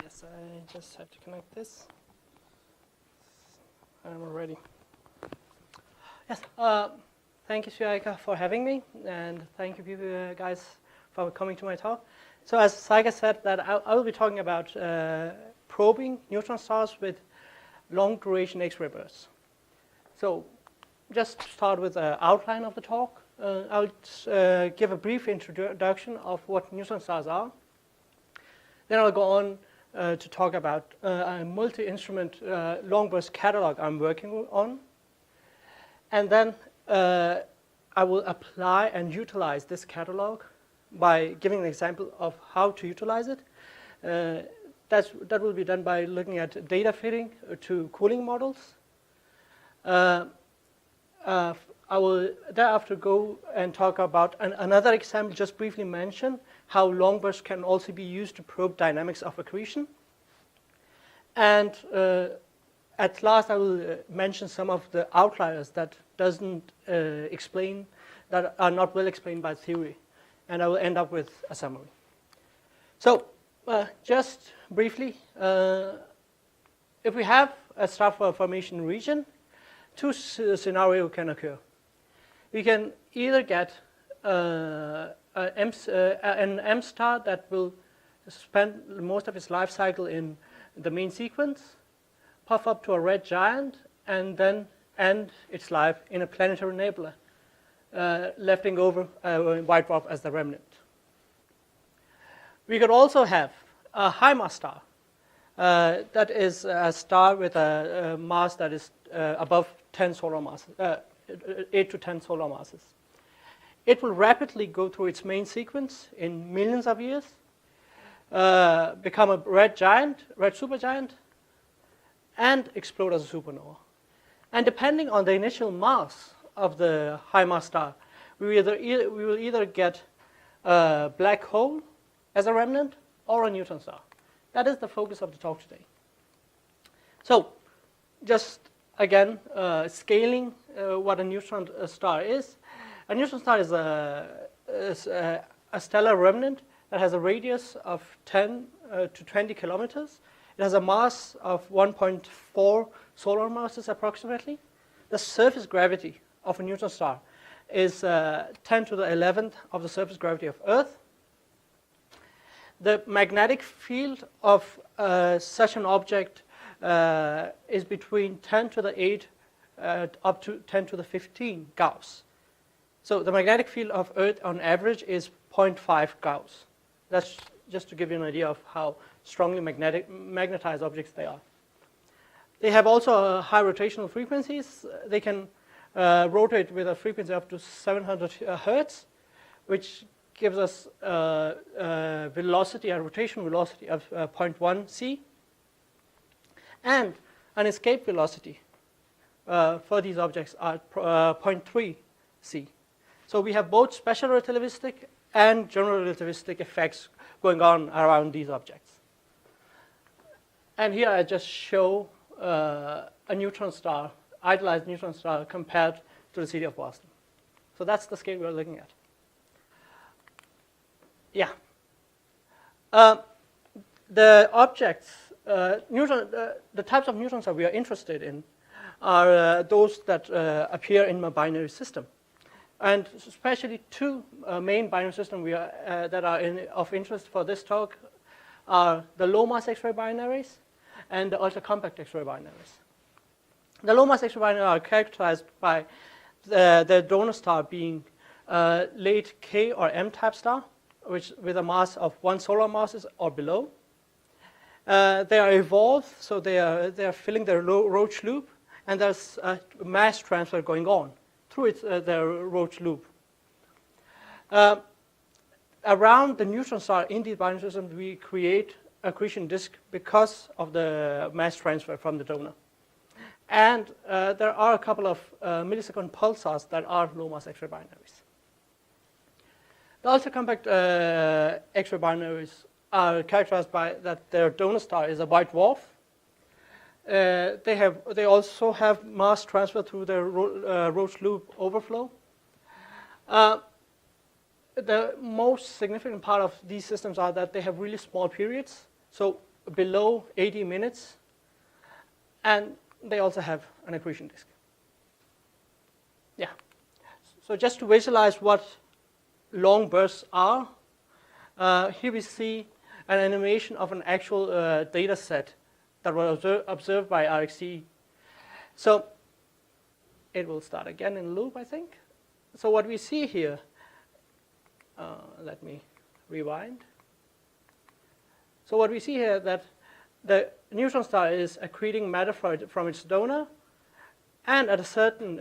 Yes, I just have to connect this. I'm ready. Yes, thank you, Saika, for having me, and thank you guys for coming to my talk. So as Saika said, that I will be talking about probing neutron stars with long-duration X-ray bursts. So just to start with the outline of the talk, I'll give a brief introduction of what neutron stars are. Then I'll go on to talk about a multi-instrument long burst catalog I'm working on. And then I will apply and utilize this catalog by giving an example of how to utilize it. That will be done by looking at data fitting to cooling models. I will thereafter go and talk about another example, just briefly mention how long bursts can also be used to probe dynamics of accretion. And at last, I will mention some of the outliers that doesn't explain, that are not well explained by theory. And I will end up with a summary. So just briefly, if we have a star formation region, two scenarios can occur. We can either get an M star that will spend most of its life cycle in the main sequence, puff up to a red giant, and then end its life in a planetary nebula, lefting over a white dwarf as the remnant. We could also have a high mass star. That is a star with a mass that is above 10 solar masses, 8 to 10 solar masses. It will rapidly go through its main sequence in millions of years, become a red supergiant, and explode as a supernova. And depending on the initial mass of the high mass star, we will either get a black hole as a remnant or a neutron star. That is the focus of the talk today. So, just again, scaling what a neutron star is. A neutron star is a stellar remnant that has a radius of 10 to 20 kilometers. It has a mass of 1.4 solar masses approximately. The surface gravity of a neutron star is 10 to the 11th of the surface gravity of Earth. The magnetic field of such an object is between 10 to the 8 up to 10 to the 15 Gauss. So the magnetic field of Earth on average is 0.5 Gauss. That's just to give you an idea of how strongly magnetized objects they are. They have also high rotational frequencies. They can rotate with a frequency up to 700 hertz, which gives us a rotation velocity of 0.1 c, and an escape velocity for these objects are 0.3 c. So we have both special relativistic and general relativistic effects going on around these objects. And here I just show a neutron star, idealized neutron star, compared to the city of Boston. So that's the scale we're looking at. Yeah. The objects, the types of neutrons that we are interested in are those that appear in a binary system. And especially two main binary systems that are of interest for this talk are the low mass X-ray binaries and the ultra compact X-ray binaries. The low mass X-ray binaries are characterized by the donor star being late K or M type star, which with a mass of 1 solar masses or below. They are evolved, so they are filling their Roche loop, and there's a mass transfer going on through their Roche loop. Around the neutron star in these binary systems, we create accretion disk because of the mass transfer from the donor. And there are a couple of millisecond pulsars that are low mass X-ray binaries. The ultra compact X-ray binaries are characterized by that their donor star is a white dwarf. They also have mass transfer through their Roche loop overflow. The most significant part of these systems are that they have really small periods. So below 80 minutes, and they also have an accretion disk. Yeah. So just to visualize what long bursts are, here we see an animation of an actual data set that was observed by RxE. So it will start again in loop, I think. So what we see here, let me rewind. So what we see here that the neutron star is accreting matter from its donor, and at a certain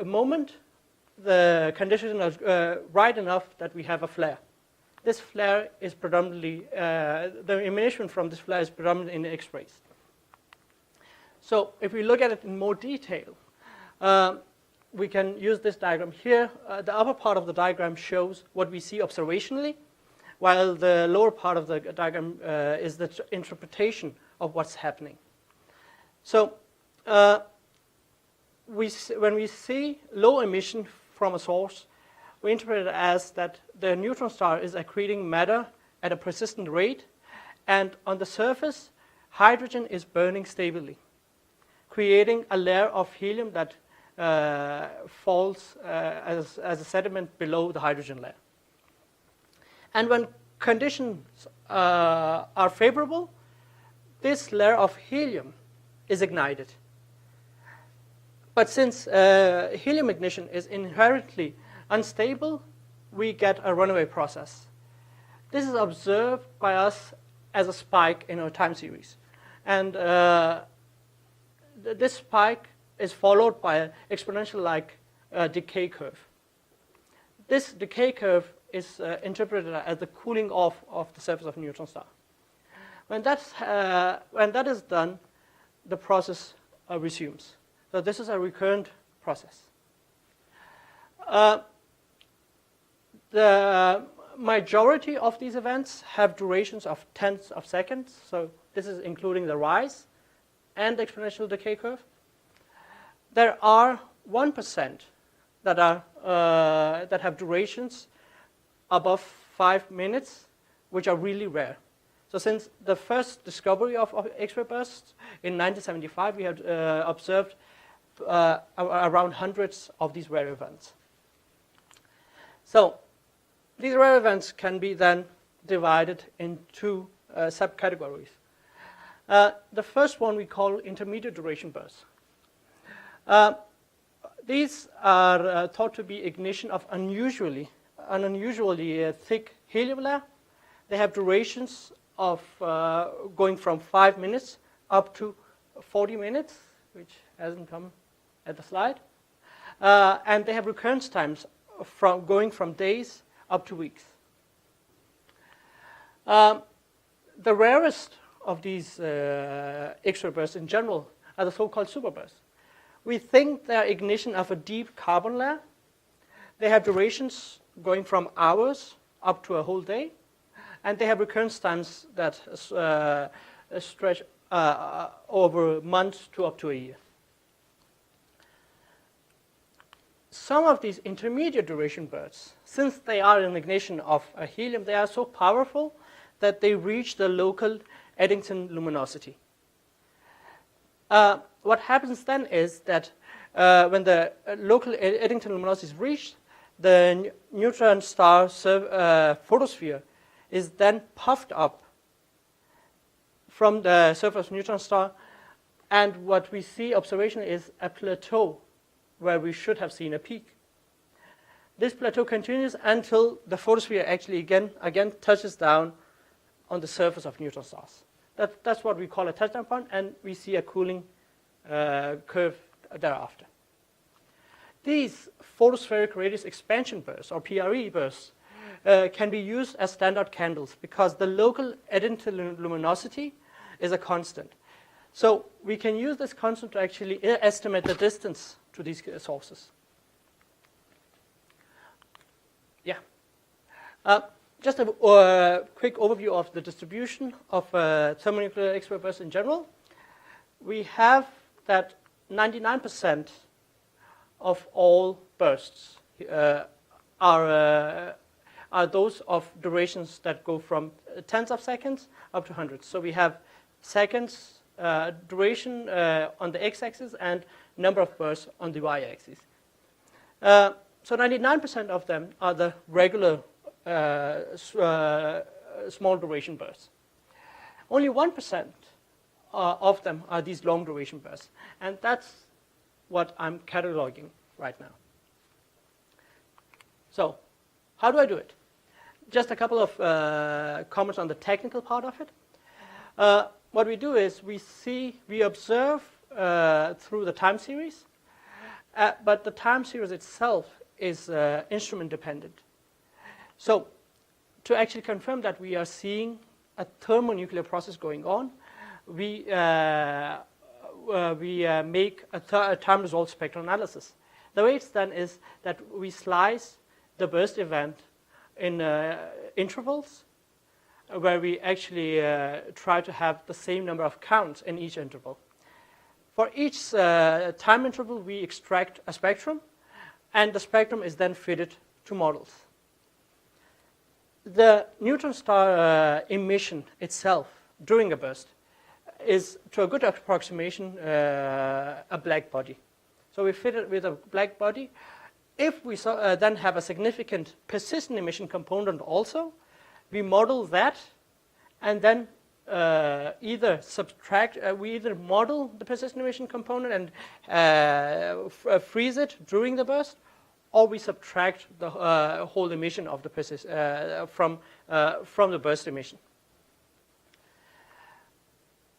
moment, the conditions are right enough that we have a flare. This flare is predominantly, the emission from this flare is predominantly in X-rays. So if we look at it in more detail, we can use this diagram here. The upper part of the diagram shows what we see observationally, while the lower part of the diagram is the interpretation of what's happening. So when we see low emission from a source, we interpret it as that the neutron star is accreting matter at a persistent rate, and on the surface, hydrogen is burning stably, creating a layer of helium that falls as a sediment below the hydrogen layer. And when conditions are favorable, this layer of helium is ignited. But since helium ignition is inherently unstable, we get a runaway process. This is observed by us as a spike in our time series. And this spike is followed by an exponential-like decay curve. This decay curve is interpreted as the cooling off of the surface of a neutron star. When that is done, the process resumes. So this is a recurrent process. The majority of these events have durations of tenths of seconds. So this is including the rise and the exponential decay curve. There are 1% that have durations above 5 minutes, which are really rare. So since the first discovery of X-ray bursts in 1975, we have observed around hundreds of these rare events. So these rare events can be then divided into subcategories. The first one we call intermediate duration bursts. These are thought to be ignition of an unusually thick helium layer. They have durations of going from 5 minutes up to 40 minutes, which hasn't come at the slide. And they have recurrence times going from days up to weeks. The rarest of these X-ray bursts in general are the so-called superbursts. We think they are ignition of a deep carbon layer. They have durations going from hours up to a whole day, and they have recurrence times that stretch over months to up to a year. Some of these intermediate duration bursts, since they are an ignition of a helium, they are so powerful that they reach the local Eddington luminosity. What happens then is that when the local Eddington luminosity is reached, the neutron star photosphere is then puffed up from the surface of the neutron star, and what we see observation is a plateau where we should have seen a peak. This plateau continues until the photosphere actually again touches down on the surface of neutron stars. That's what we call a touchdown point, and we see a cooling curve thereafter. These photospheric radius expansion bursts, or PRE bursts, can be used as standard candles because the local Eddington luminosity is a constant. So we can use this constant to actually estimate the distance to these sources. Yeah. Just a quick overview of the distribution of thermonuclear X-ray bursts in general. We have that 99% of all bursts are those of durations that go from tens of seconds up to hundreds. So we have seconds duration on the x-axis and number of bursts on the y-axis. So 99% of them are the regular small duration bursts. Only 1% of them are these long duration bursts, and that's what I'm cataloging right now. So how do I do it? Just a couple of comments on the technical part of it. What we do is we observe through the time series, but the time series itself is instrument dependent. So to actually confirm that we are seeing a thermonuclear process going on, we make a time-resolved spectral analysis. The way it's done is that we slice the burst event in intervals, where we actually try to have the same number of counts in each interval. For each time interval, we extract a spectrum, and the spectrum is then fitted to models. The neutron star emission itself during a burst is, to a good approximation, a black body. So we fit it with a black body. If we then have a significant persistent emission component also, we model that, and then we either model the persistent emission component and freeze it during the burst, or we subtract the whole emission of the from the burst emission.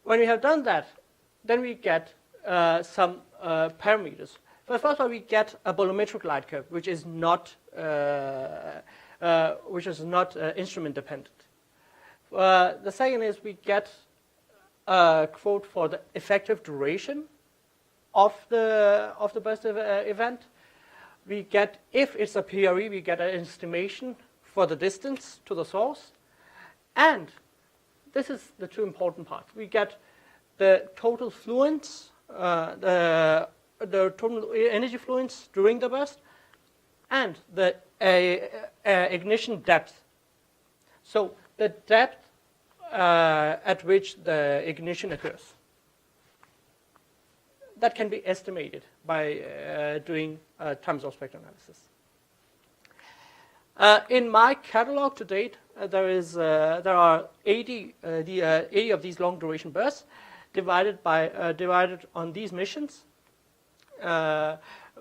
When we have done that, then we get some parameters. First of all, we get a bolometric light curve, which is not instrument dependent. The second is we get a quote for the effective duration of the burst event. We get, if it's a PRE, we get an estimation for the distance to the source. And this is the two important parts. We get the total fluence, the total energy fluence during the burst, and the ignition depth. So the depth at which the ignition occurs. That can be estimated by doing time-resolved spectral analysis. In my catalog to date, there are 80 of these long duration bursts divided on these missions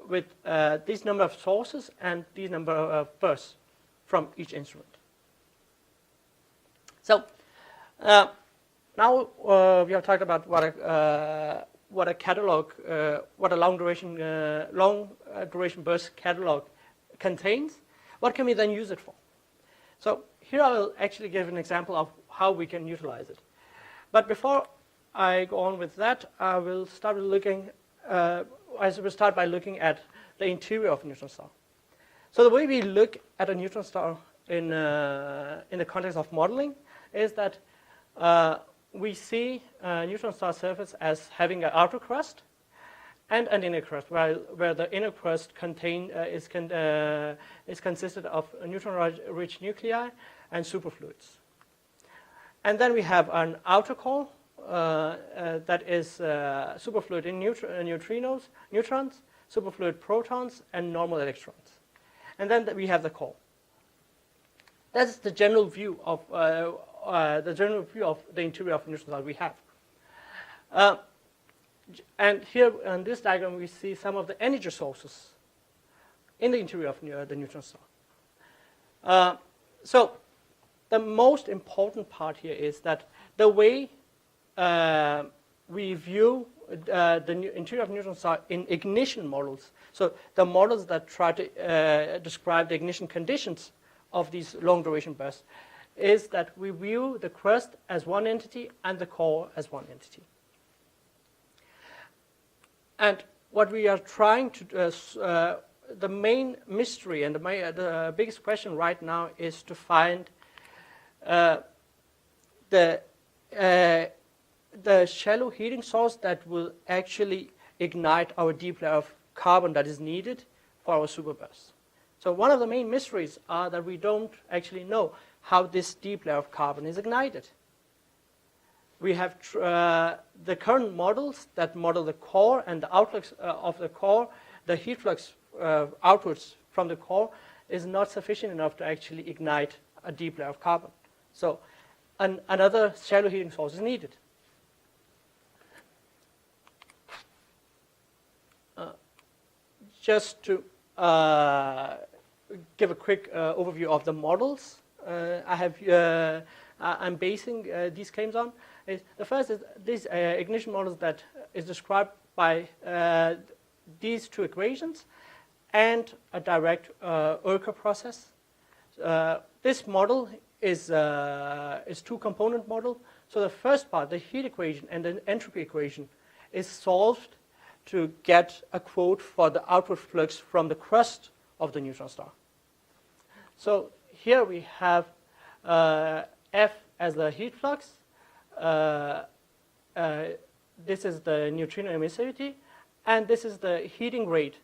with this number of sources and these number of bursts from each instrument. So now we have talked about what a catalog, what a long duration burst catalog contains. What can we then use it for? So here I will actually give an example of how we can utilize it. But before I go on with that, I will start by looking at the interior of a neutron star. So the way we look at a neutron star in the context of modeling is that we see a neutron star surface as having an outer crust and an inner crust, where the inner crust is consisted of neutron-rich nuclei and superfluids. And then we have an outer core that is superfluid in neutrons, superfluid protons, and normal electrons. And then we have the core. That's the general view of the interior of a neutron star we have. And here on this diagram, we see some of the energy sources in the interior of the neutron star. So the most important part here is that the way we view the interior of a neutron star in ignition models, so the models that try to describe the ignition conditions of these long duration bursts, is that we view the crust as one entity and the core as one entity. And what we are trying to, the main mystery and the biggest question right now is to find the shallow heating source that will actually ignite our deep layer of carbon that is needed for our superburst. So one of the main mysteries are that we don't actually know how this deep layer of carbon is ignited. We have the current models that model the core and the outflux of the core. The heat flux outwards from the core is not sufficient enough to actually ignite a deep layer of carbon. So another shallow heating source is needed. Just to give a quick overview of the models I'm basing these claims on. The first is these ignition models that is described by these two equations and a direct Urker process. This model is two-component model. So the first part, the heat equation and the entropy equation, is solved to get a quote for the outward flux from the crust of the neutron star. So here we have F as the heat flux. This is the neutrino emissivity, and this is the heating rate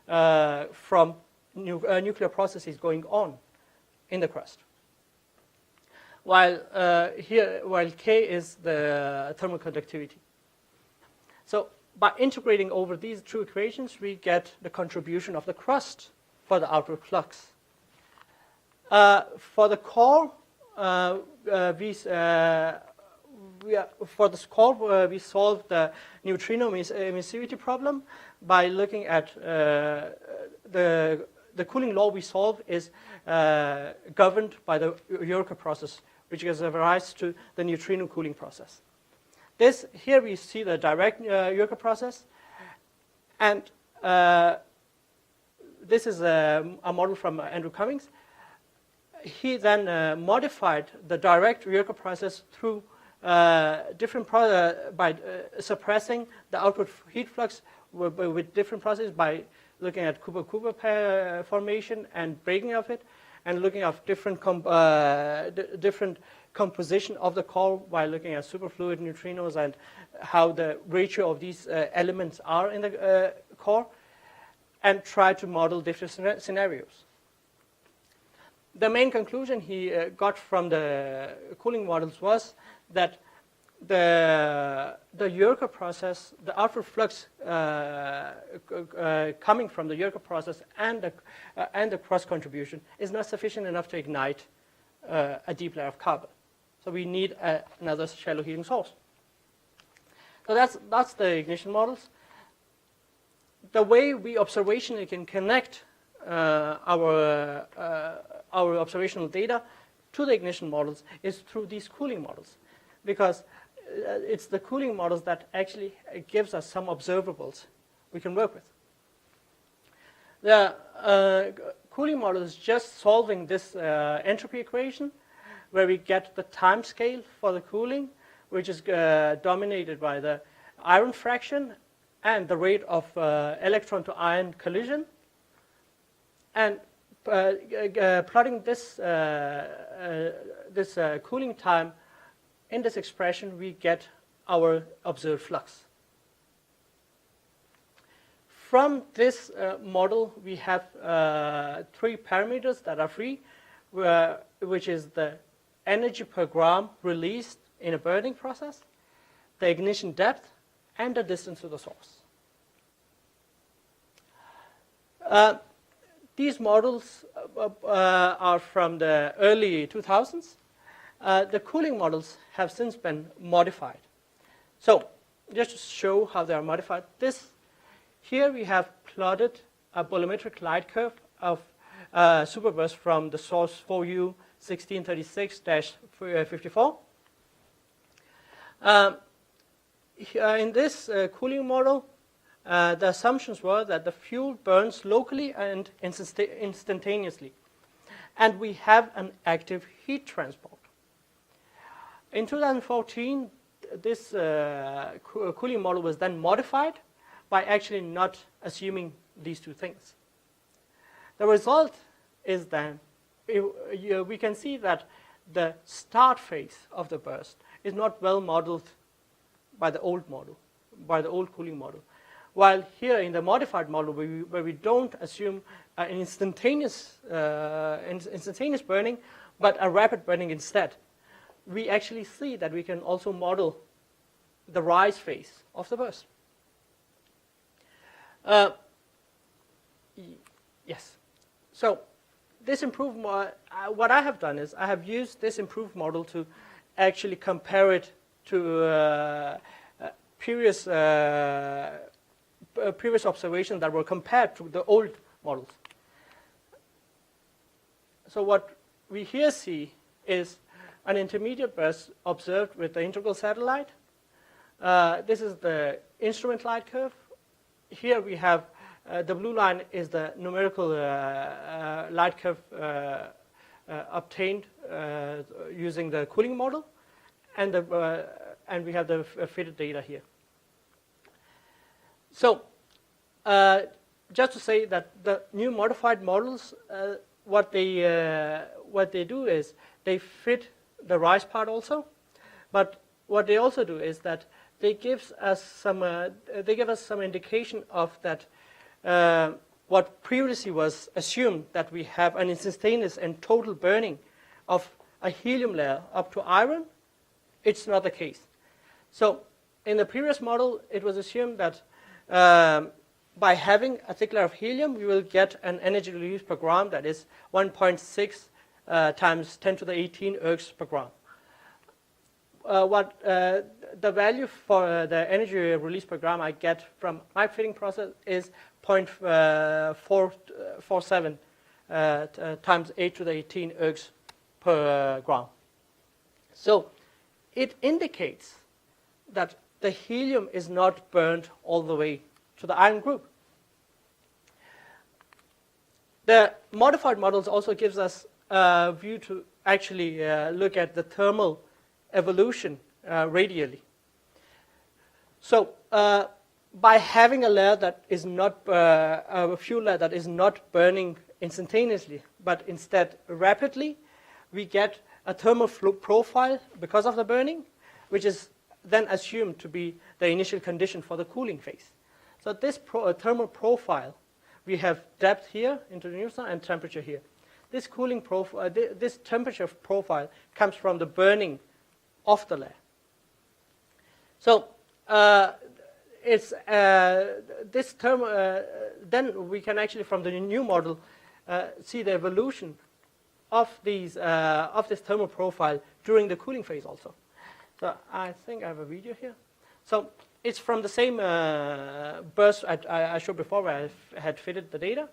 from nuclear processes going on in the crust. While K is the thermal conductivity. So by integrating over these two equations, we get the contribution of the crust for the outward flux. For the core, we solve the neutrino emissivity problem by looking at the cooling law we solve is governed by the Urker process, which gives rise to the neutrino cooling process. Here we see the direct Urker process, and this is a model from Andrew Cummings. He then modified the direct Urker process through by suppressing the outward heat flux with different processes by looking at Cooper-Cooper pair formation and breaking of it, and looking at different composition of the core by looking at superfluid neutrinos and how the ratio of these elements are in the core, and try to model different scenarios. The main conclusion he got from the cooling models was that the Urker process, the outward flux coming from the Urker process and the cross contribution is not sufficient enough to ignite a deep layer of carbon. So we need another shallow heating source. So that's the ignition models. The way we observationally can connect our observational data to the ignition models is through these cooling models, because it's the cooling models that actually gives us some observables we can work with. The cooling model is just solving this entropy equation, where we get the time scale for the cooling, which is dominated by the iron fraction and the rate of electron to iron collision. And plotting this cooling time in this expression, we get our observed flux. From this model, we have three parameters that are free, which is the energy per gram released in a burning process, the ignition depth, and the distance to the source. These models are from the early 2000s. The cooling models have since been modified. So just to show how they are modified, here we have plotted a bolometric light curve of superburst from the source 4U 1636-54. In this cooling model, the assumptions were that the fuel burns locally and instantaneously, and we have an active heat transport. In 2014, this cooling model was then modified by actually not assuming these two things. The result is then we can see that the start phase of the burst is not well modeled by the old model, by the old cooling model. While here in the modified model, where we don't assume an instantaneous burning, but a rapid burning instead, we actually see that we can also model the rise phase of the burst. Yes. So this improved what I have done is I have used this improved model to actually compare it to previous observations that were compared to the old models. So what we here see is an intermediate burst observed with the integral satellite. This is the instrument light curve. Here we have the blue line is the numerical light curve obtained using the cooling model, and we have the fitted data here. So just to say that the new modified models, what they do is they fit the rise part also, but what they also do is that they give us some indication of that what previously was assumed, that we have an instantaneous and total burning of a helium layer up to iron. It's not the case. So in the previous model, it was assumed that by having a thick layer of helium, we will get an energy release per gram that is 1.6 times 10 to the 18 ergs per gram. The value for the energy release per gram I get from my fitting process is 0.447 times 8 to the 18 ergs per gram. So it indicates that the helium is not burned all the way to the iron group. The modified models also gives us a view to actually look at the thermal evolution radially. So by having a layer that is not a fuel layer that is not burning instantaneously, but instead rapidly, we get a thermal profile because of the burning, which is then assumed to be the initial condition for the cooling phase. So this thermal profile, we have depth here into the Neutron and temperature here. This cooling profile, this temperature profile comes from the burning of the layer. So this term. Then we can actually, from the new model, see the evolution of these of this thermal profile during the cooling phase also. So I think I have a video here. So it's from the same burst I showed before, where I had fitted the data.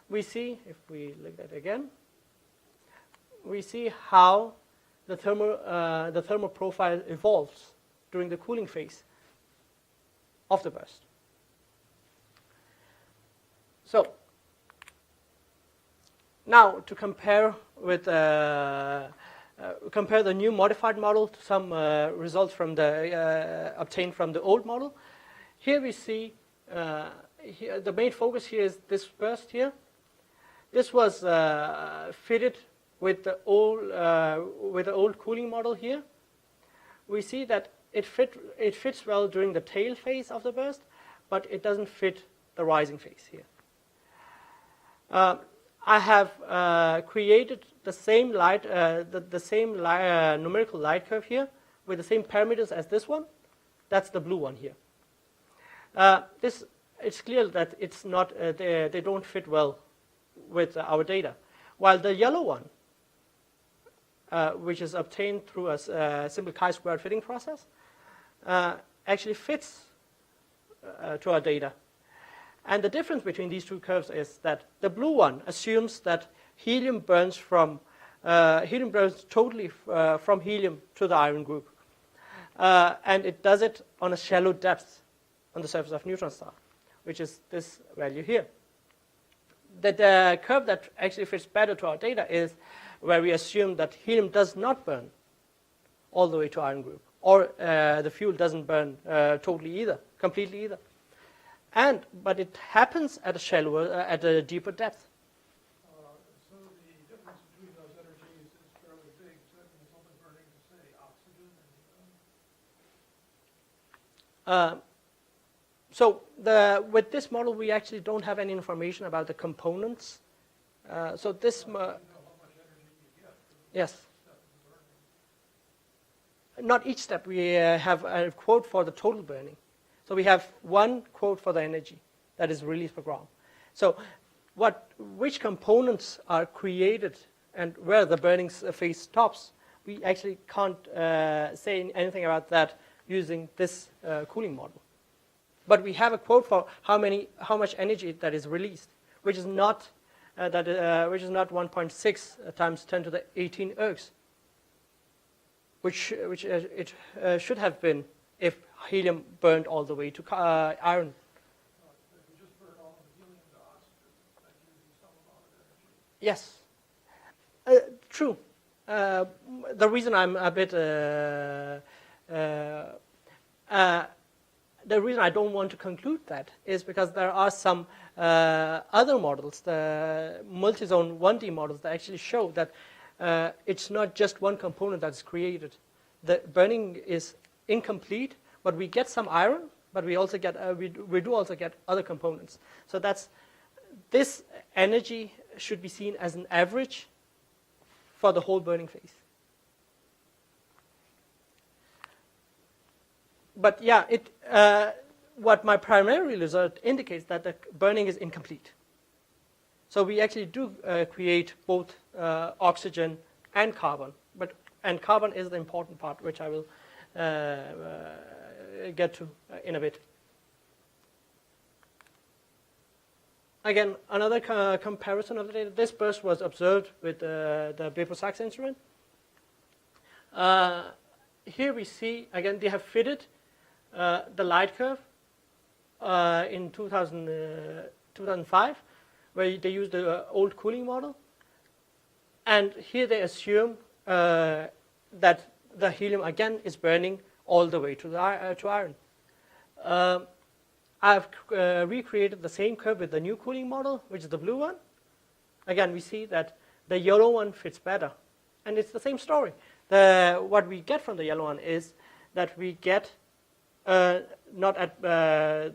We see, if we look at it again, we see how the thermal profile evolves during the cooling phase of the burst. So now to compare with compare the new modified model to some results from the obtained from the old model. Here we see here, the main focus here is this burst here. This was fitted with the old cooling model here. We see that it fits well during the tail phase of the burst, but it doesn't fit the rising phase here. I have created the same numerical light curve here with the same parameters as this one. That's the blue one here. It's clear that it's not they don't fit well with our data, while the yellow one, which is obtained through a simple chi-squared fitting process, actually fits to our data. And the difference between these two curves is that the blue one assumes that helium burns totally from helium to the iron group, and it does it on a shallow depth on the surface of neutron star, which is this value here. The curve that actually fits better to our data is where we assume that helium does not burn all the way to iron group, or the fuel doesn't burn completely either. But it happens at a deeper depth. So the difference between those energies is fairly big. So that means only burning to say oxygen. So with this model, we actually don't have any information about the components. So this, yes. Not each step. We have a quote for the total burning. So we have one quote for the energy that is released per gram. So which components are created and where the burning phase stops, we actually can't say anything about that using this cooling model. But we have a quote for how much energy that is released, which is not 1.6 times 10 to the 18 ergs, which it should have been if helium burned all the way to iron. Yes, true. The reason I'm a bit the reason I don't want to conclude that is because there are some other models, the multi-zone 1D models, that actually show that it's not just one component that's created. The burning is incomplete, but we get some iron, but we also get we do also get other components. So this energy should be seen as an average for the whole burning phase. But yeah, what my primary result indicates that the burning is incomplete. So we actually do create both oxygen and carbon, and carbon is the important part, which I will get to in a bit. Again, another comparison of the data. This burst was observed with the Bepo-Sachs instrument. Here we see, again, they have fitted the light curve in 2005, where they used the old cooling model. And here they assume that the helium, again, is burning all the way to iron. I've recreated the same curve with the new cooling model, which is the blue one. Again, we see that the yellow one fits better. And it's the same story. What we get from the yellow one is that we get not at the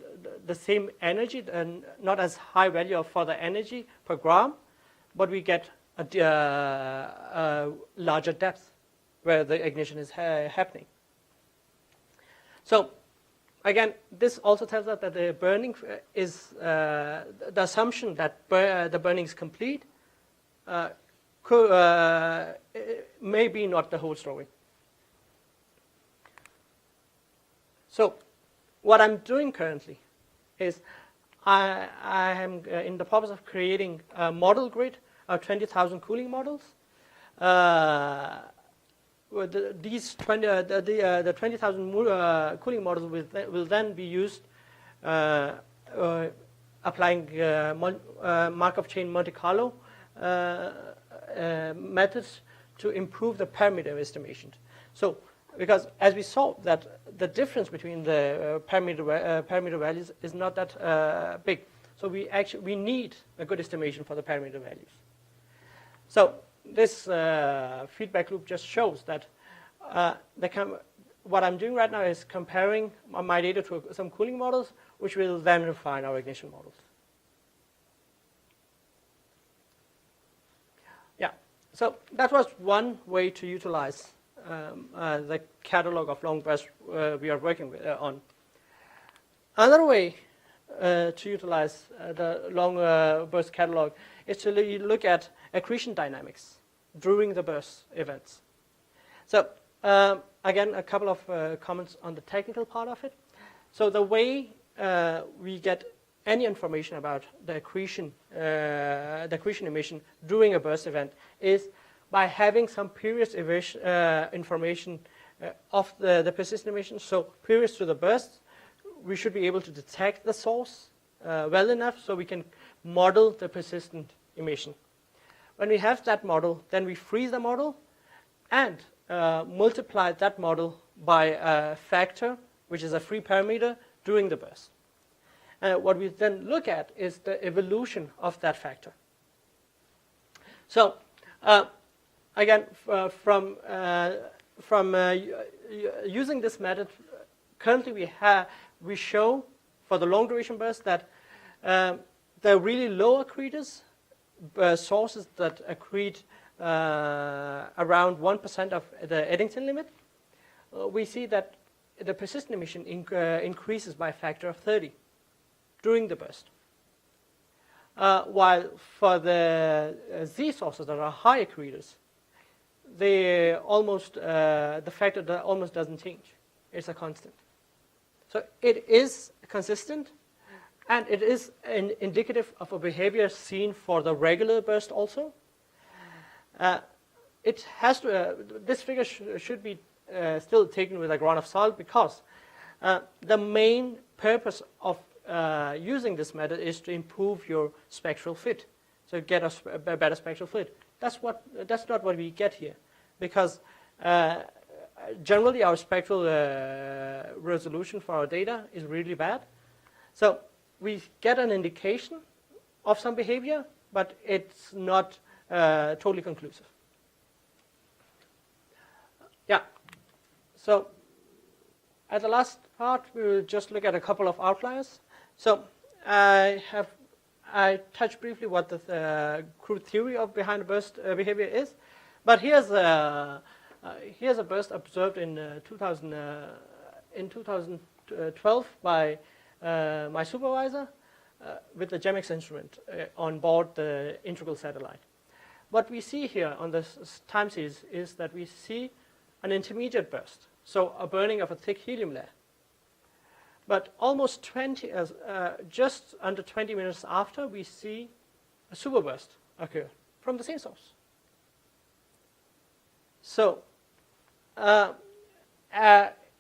same energy and not as high value for the energy per gram, but we get a larger depth where the ignition is happening. So again, this also tells us that the burning is the assumption that the burning is complete may be not the whole story. So what I'm doing currently is I am in the process of creating a model grid of 20,000 cooling models. These 20,000 cooling models will then be used applying Markov chain Monte Carlo methods to improve the parameter estimation. So, because as we saw that the difference between the parameter values is not that big, so we need a good estimation for the parameter values. So this feedback loop just shows that what I'm doing right now is comparing my data to some cooling models, which will then refine our ignition models. Yeah, so that was one way to utilize the catalog of long bursts we are working on. Another way to utilize the long burst catalog is to look at accretion dynamics during the burst events. So again, a couple of comments on the technical part of it. So the way we get any information about the accretion emission during a burst event is by having some previous information of the persistent emission. So previous to the burst, we should be able to detect the source well enough so we can model the persistent emission. When we have that model, then we freeze the model and multiply that model by a factor, which is a free parameter, during the burst. What we then look at is the evolution of that factor. So again, from using this method, currently we show for the long duration burst that the really low accretors, sources that accrete around 1% of the Eddington limit, we see that the persistent emission increases by a factor of 30 during the burst. While for the Z sources that are high accretors, the factor that almost doesn't change. It's a constant. So it is consistent, and it is indicative of a behavior seen for the regular burst also. It has to. This figure should be still taken with a grain of salt, because the main purpose of using this method is to improve your spectral fit, so get a better spectral fit. That's not what we get here, because generally our spectral resolution for our data is really bad. So we get an indication of some behavior, but it's not totally conclusive. Yeah. So at the last part, we will just look at a couple of outliers. So I touched briefly what the crude theory of behind the burst behavior is, but here's a burst observed in 2012 by my supervisor with the GEMX instrument on board the integral satellite. What we see here on this time series is that we see an intermediate burst, so a burning of a thick helium layer. But almost just under 20 minutes after, we see a superburst occur from the same source. So,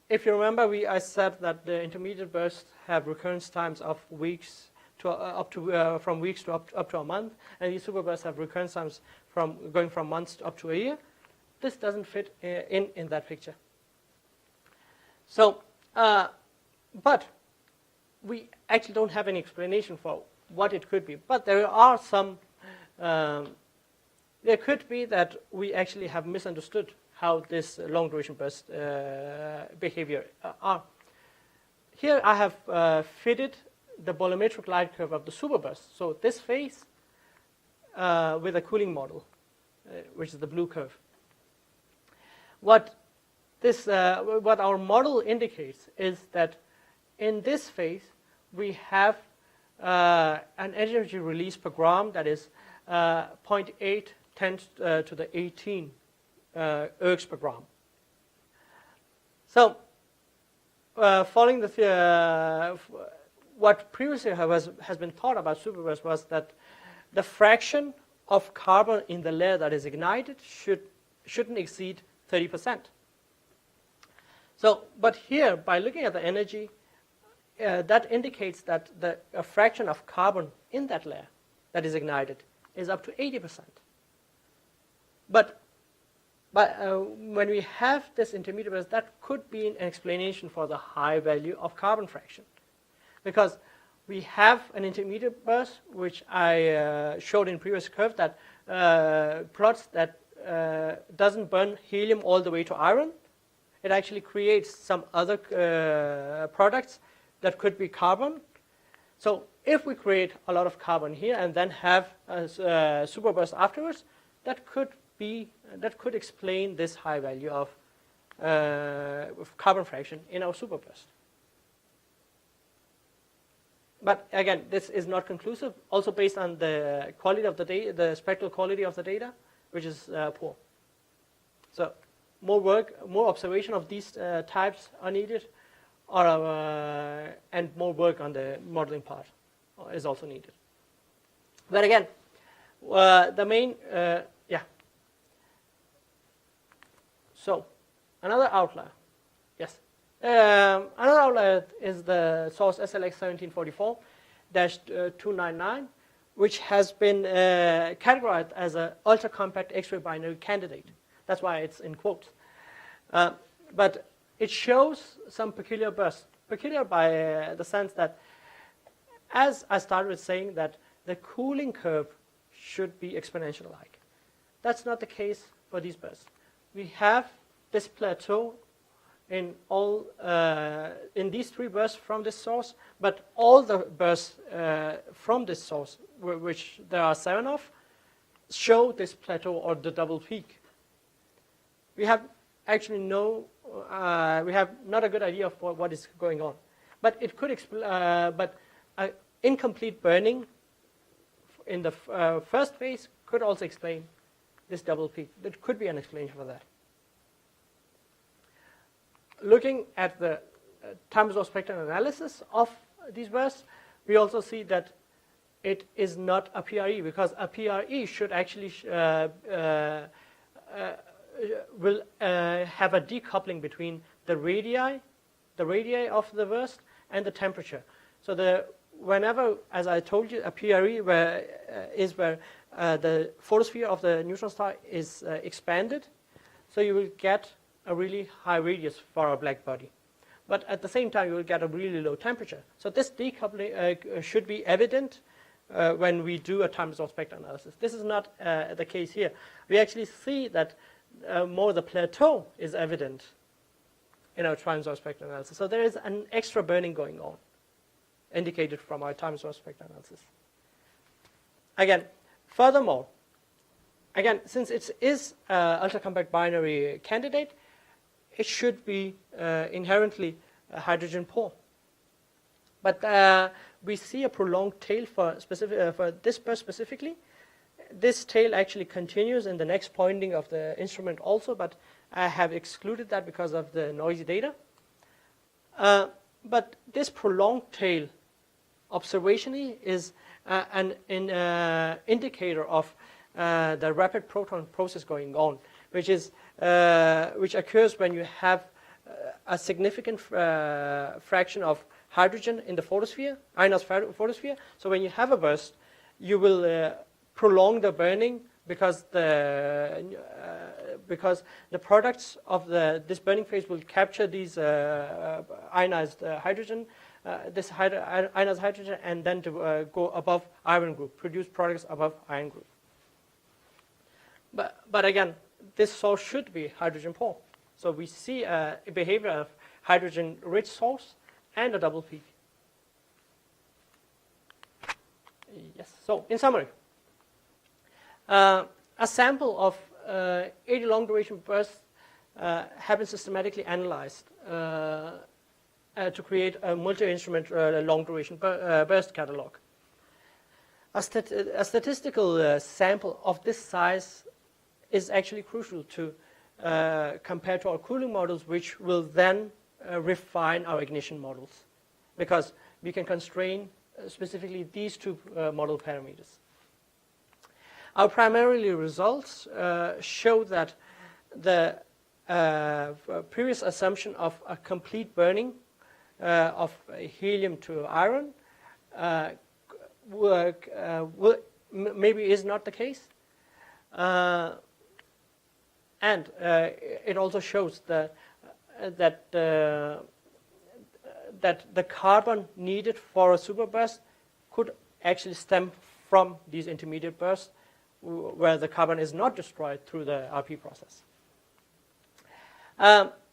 if you remember, I said that the intermediate bursts have recurrence times of weeks to from weeks to up to a month, and these superbursts have recurrence times going from months up to a year. This doesn't fit in that picture. So, but we actually don't have any explanation for what it could be. But there are some. There could be that we actually have misunderstood how this long duration burst behavior are. Here I have fitted the bolometric light curve of the superburst. So this phase with a cooling model, which is the blue curve. What our model indicates is that in this phase we have an energy release per gram that is 0.8 10 to the 18 ergs per gram. So, following what previously has been thought about superburst was that the fraction of carbon in the layer that is ignited shouldn't exceed 30%. So, but here, by looking at the energy, that indicates that a fraction of carbon in that layer that is ignited is up to 80%. But when we have this intermediate burst, that could be an explanation for the high value of carbon fraction. Because we have an intermediate burst, which I showed in previous curve, that plots that doesn't burn helium all the way to iron. It actually creates some other products that could be carbon. So if we create a lot of carbon here and then have a superburst afterwards, that could explain this high value of carbon fraction in our superburst. But again, this is not conclusive. Also based on the quality of the data, the spectral quality of the data, which is poor. So more work, more observation of these types are needed, and more work on the modeling part is also needed. But again, the main, So another outlier, yes. Another outlier is the source SLX 1744-299, which has been categorized as an ultra-compact X-ray binary candidate. That's why it's in quotes. But it shows some peculiar bursts, peculiar by the sense that, as I started with saying, that the cooling curve should be exponential-like. That's not the case for these bursts. We have this plateau in all in these 3 bursts from this source, but all the bursts from this source, which there are 7 of, show this plateau or the double peak. We have actually we have not a good idea of what is going on, but it could but incomplete burning in the first phase could also explain this double peak. There could be an explanation for that. Looking at the time resource spectrum analysis of these bursts, we also see that it is not a PRE, because a PRE should actually will have a decoupling between the radii of the burst and the temperature. So whenever, as I told you, a PRE is where the photosphere of the neutron star is expanded, so you will get a really high radius for a black body. But at the same time, you will get a really low temperature. So this decoupling should be evident when we do a time resource spectrum analysis. This is not the case here. We actually see that more the plateau is evident in our time resource spectrum analysis. So there is an extra burning going on, indicated from our time resource spectrum analysis. Again, furthermore, since it is ultra-compact binary candidate, it should be inherently hydrogen poor. But we see a prolonged tail for this burst specifically. This tail actually continues in the next pointing of the instrument also, but I have excluded that because of the noisy data. But this prolonged tail observationally is an indicator of the rapid proton process going on, which occurs when you have a significant fraction of hydrogen in the photosphere, ionized photosphere. So when you have a burst, you will prolong the burning because the products of this burning phase will capture these ionized hydrogen, ionized hydrogen, and then to go above iron group, produce products above iron group. But again, this source should be hydrogen poor. So we see a behavior of hydrogen-rich source and a double peak. Yes. So in summary, a sample of 80 long-duration bursts have been systematically analyzed to create a multi-instrument long-duration burst catalog. A statistical sample of this size is actually crucial to compare to our cooling models, which will then refine our ignition models, because we can constrain specifically these 2 model parameters. Our primarily results show that the previous assumption of a complete burning of helium to iron maybe is not the case. And it also shows that the carbon needed for a superburst could actually stem from these intermediate bursts, where the carbon is not destroyed through the RP process.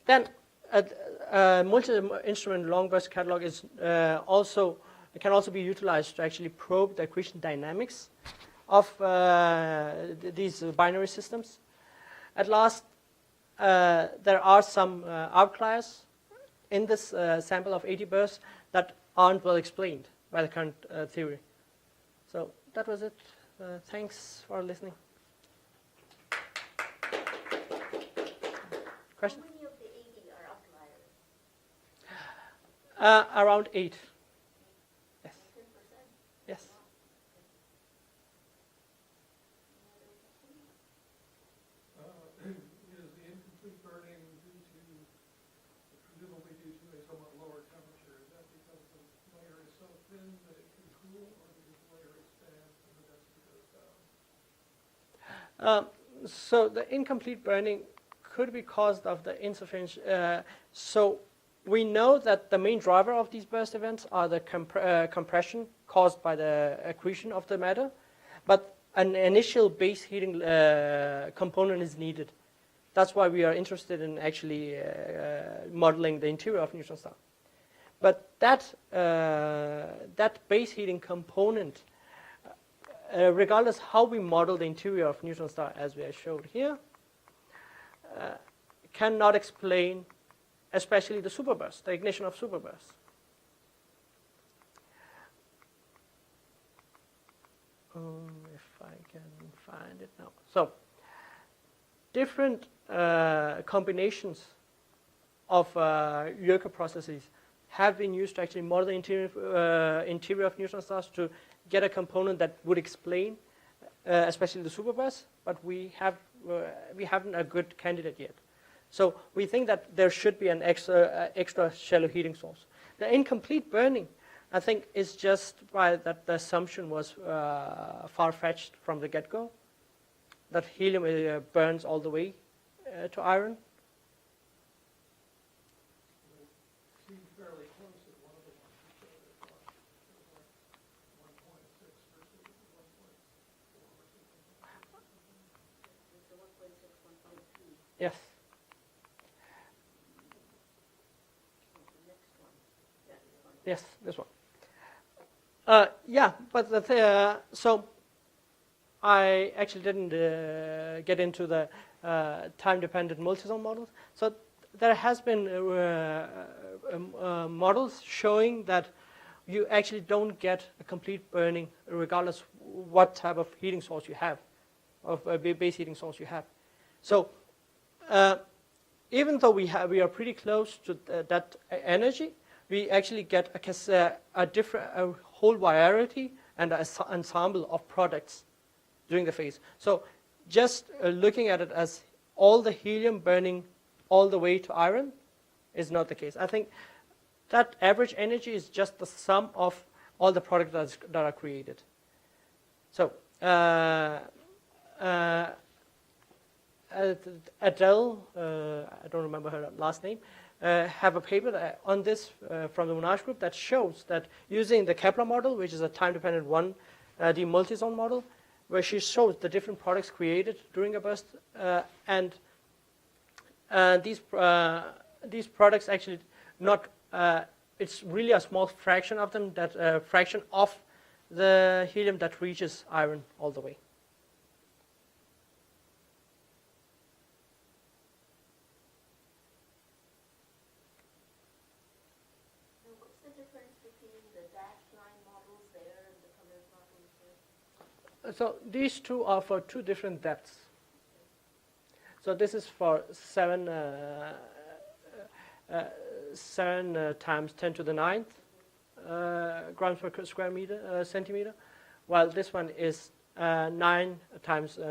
Then a multi-instrument long burst catalog is can also be utilized to actually probe the accretion dynamics of these binary systems. At last, there are some outliers in this sample of 80 bursts that aren't well explained by the current theory. So that was it. Thanks for listening. Question? How many of the 80 are outliers? Around 8. Yes. 10%? Yes. Is the incomplete burning presumably due to a somewhat lower temperature? Is that because the layer is so thin that it can cool, or because the layer expands and the density goes down? So the incomplete burning could be caused of the insufficient. So we know that the main driver of these burst events are the compression caused by the accretion of the matter, but an initial base heating component is needed That's why we are interested in actually modeling the interior of neutron star. But that base heating component, regardless how we model the interior of neutron star, as we showed here, cannot explain, especially the superburst, the ignition of superbursts. If I can find it now. So, different combinations of Yerker processes have been used to actually model the interior of neutron stars to get a component that would explain, especially the superburst. But we haven't a good candidate yet. So we think that there should be an extra shallow heating source. The incomplete burning, I think, is just by that the assumption was far-fetched from the get-go, that helium burns all the way to iron. Seemed fairly close at one of the ones you showed. It was like 1.6 versus 1.4 or something. It's a 1.6, 1.3. Yes. The next one. Yeah, this one. Yes, this one. Yeah, but so I actually didn't get into the time-dependent multi-zone models. So there has been models showing that you actually don't get a complete burning regardless what type of heating source you have, of base heating source you have. So even though we are pretty close to that energy, we actually get a whole variety and an ensemble of products during the phase. So just looking at it as all the helium burning all the way to iron is not the case. I think that average energy is just the sum of all the products that are created. So Adele, I don't remember her last name, have a paper on this from the Monash group that shows that using the Kepler model, which is a time-dependent 1D multi-zone model, where she shows the different products created during a burst, and these products actually not, it's really a small fraction of them, that fraction of the helium that reaches iron all the way. What's the difference between the dashed line models there and the colored models here? So these two are for two different depths. So this is for 7 times 10 to the 9th grams per square meter, centimeter, while this one is 9 times 10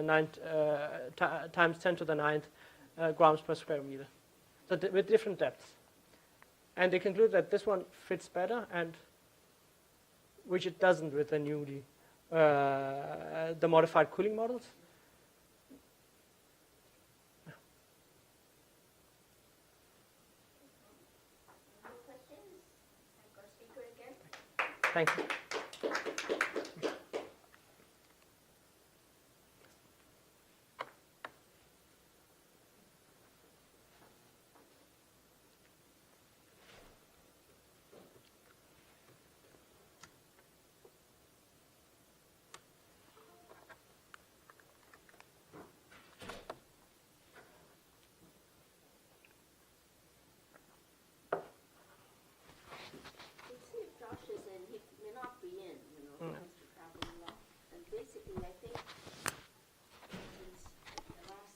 to the 9th grams per square meter. So with different depths. And they conclude that this one fits better, and which it doesn't with the newly the modified cooling models. No questions? Thank our speaker again. Thank you. Let's see if Josh is in. He may not be in, he tends to travel a lot. And basically, I think since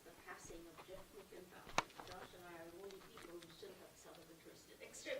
the passing of Jeff McIntosh, Josh and I are the only people who still have self-interest in extra.